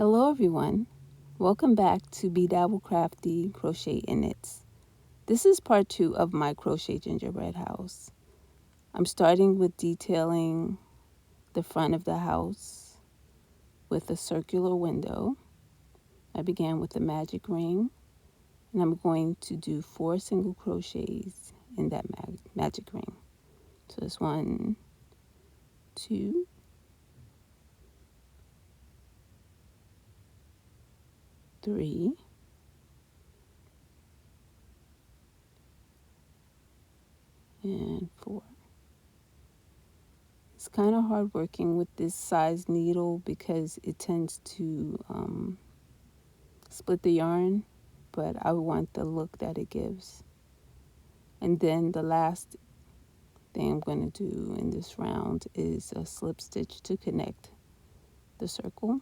Hello everyone, welcome back to Be Dabble Crafty Crochet and Knits. This is part 2 of my Crochet Gingerbread house. I'm starting with detailing the front of the house with a circular window. I began with a magic ring and I'm going to do 4 single crochets in that magic ring. So it's 1, 2, 3, and 4. It's kind of hard working with this size needle because it tends to split the yarn, but I want the look that it gives. And then the last thing I'm going to do in this round is a slip stitch to connect the circle.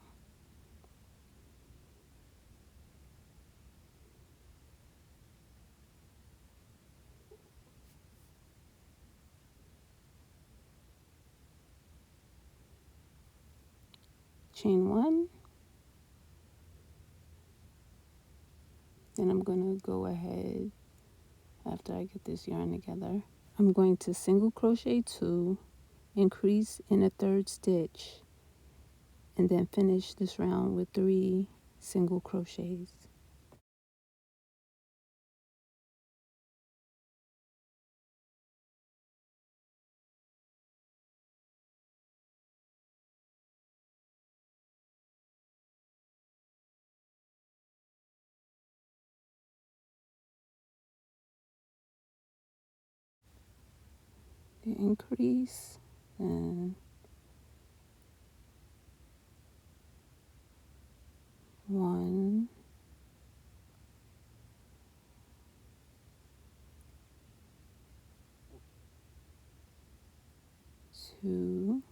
Chain 1. Then I'm going to go ahead after I get this yarn together. I'm going to single crochet 2, increase in a 3rd stitch, and then finish this round with 3 single crochets. The increase and 1, 2,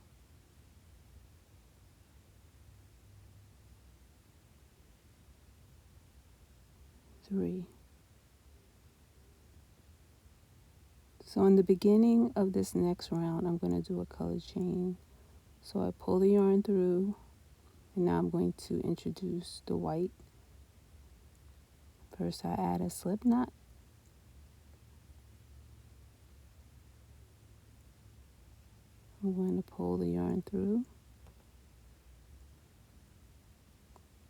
3. So in the beginning of this next round, I'm going to do a color chain. So I pull the yarn through, and now I'm going to introduce the white. First I add a slip knot. I'm going to pull the yarn through.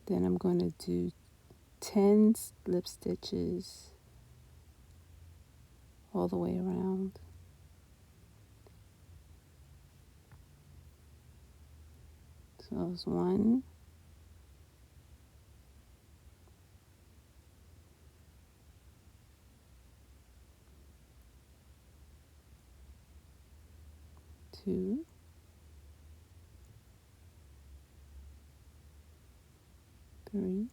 Then I'm going to do 10 slip stitches all the way around. So it's 1, 2, 3,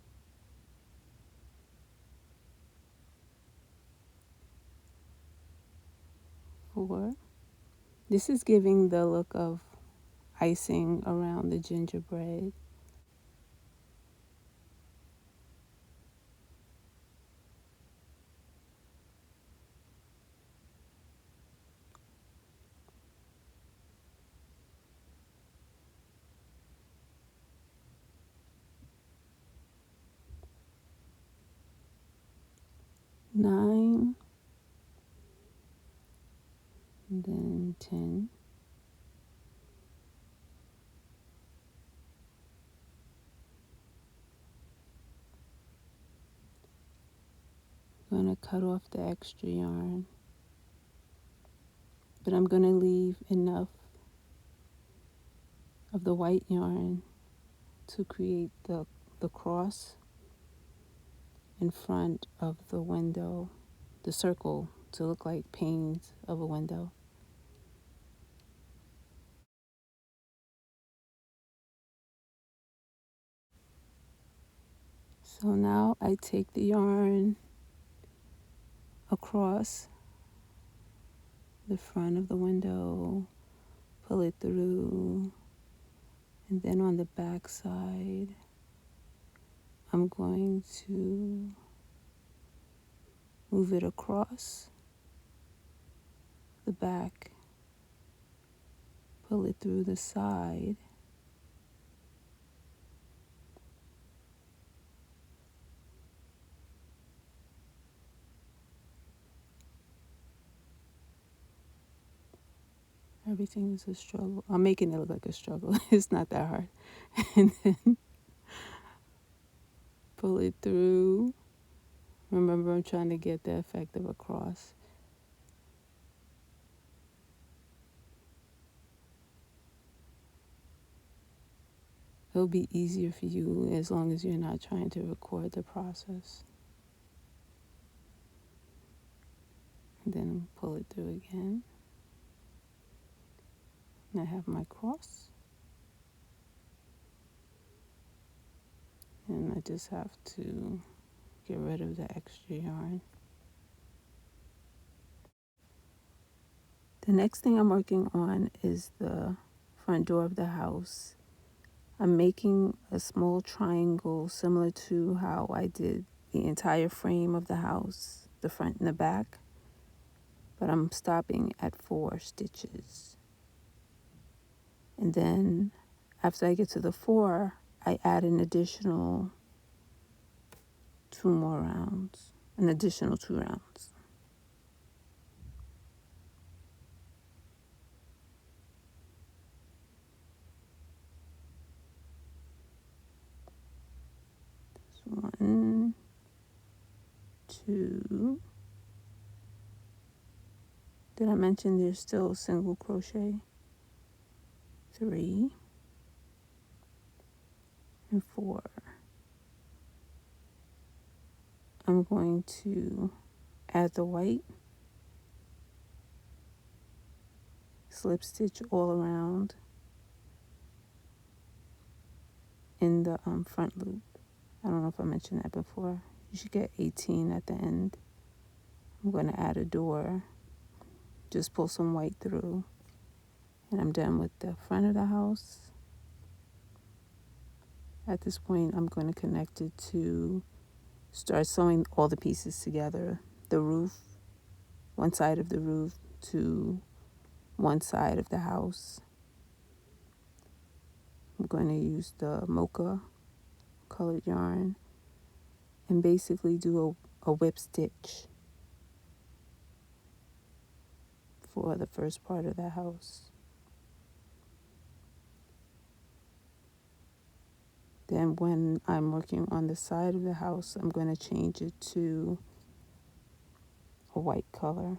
4. This is giving the look of icing around the gingerbread. 9, and then 10. I'm going to cut off the extra yarn, but I'm going to leave enough of the white yarn to create the cross in front of the window, the circle to look like panes of a window. So now I take the yarn across the front of the window, pull it through, and then on the back side, I'm going to move it across the back, pull it through the side, Everything is a struggle. I'm making it look like a struggle. It's not that hard. And then pull it through. Remember, I'm trying to get the effect of a cross. It'll be easier for you as long as you're not trying to record the process. And then pull it through again. And I have my cross. And I just have to get rid of the extra yarn. The next thing I'm working on is the front door of the house. I'm making a small triangle similar to how I did the entire frame of the house, the front and the back, but I'm stopping at 4 stitches. And then after I get to the 4, I add an additional 2 more rounds, an additional 2 rounds. So 1, 2. Did I mention there's still single crochet? 3 and 4. I'm going to add the white, slip stitch all around in the front loop. I don't know if I mentioned that before. You should get 18 at the end. I'm going to add a door, just pull some white through, and I'm done with the front of the house. At this point, I'm going to connect it to start sewing all the pieces together. The roof, one side of the roof to one side of the house. I'm going to use the mocha colored yarn and basically do a whip stitch for the first part of the house. Then when I'm working on the side of the house, I'm going to change it to a white color.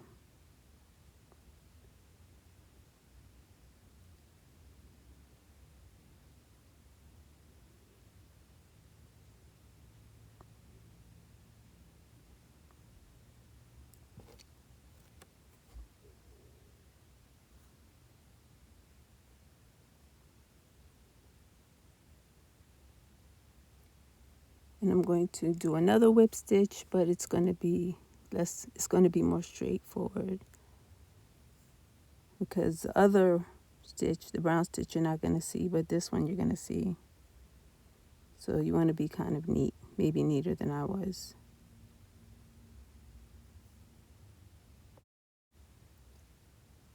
And I'm going to do another whip stitch, but it's going to be more straightforward. Because the other stitch, the brown stitch, you're not going to see, but this one you're going to see. So you want to be kind of neat, maybe neater than I was.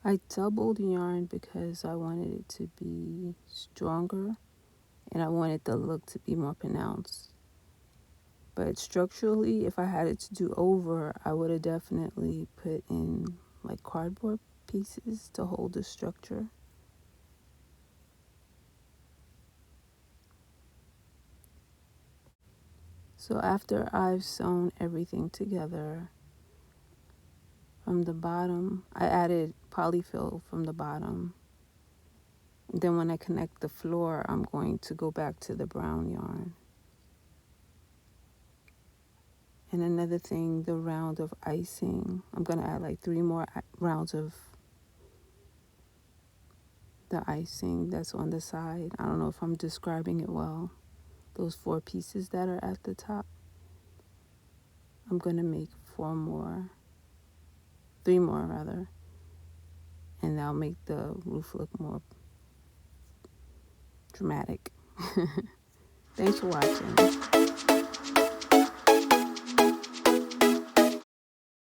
I doubled yarn because I wanted it to be stronger and I wanted the look to be more pronounced. But structurally, if I had it to do over, I would have definitely put in like cardboard pieces to hold the structure. So after I've sewn everything together from the bottom, I added polyfill from the bottom. And then when I connect the floor, I'm going to go back to the brown yarn. And another thing, the round of icing, I'm going to add like 3 more rounds of the icing that's on the side. I don't know if I'm describing it well. Those 4 pieces that are at the top. I'm going to make 3 more rather. And that'll make the roof look more dramatic. Thanks for watching.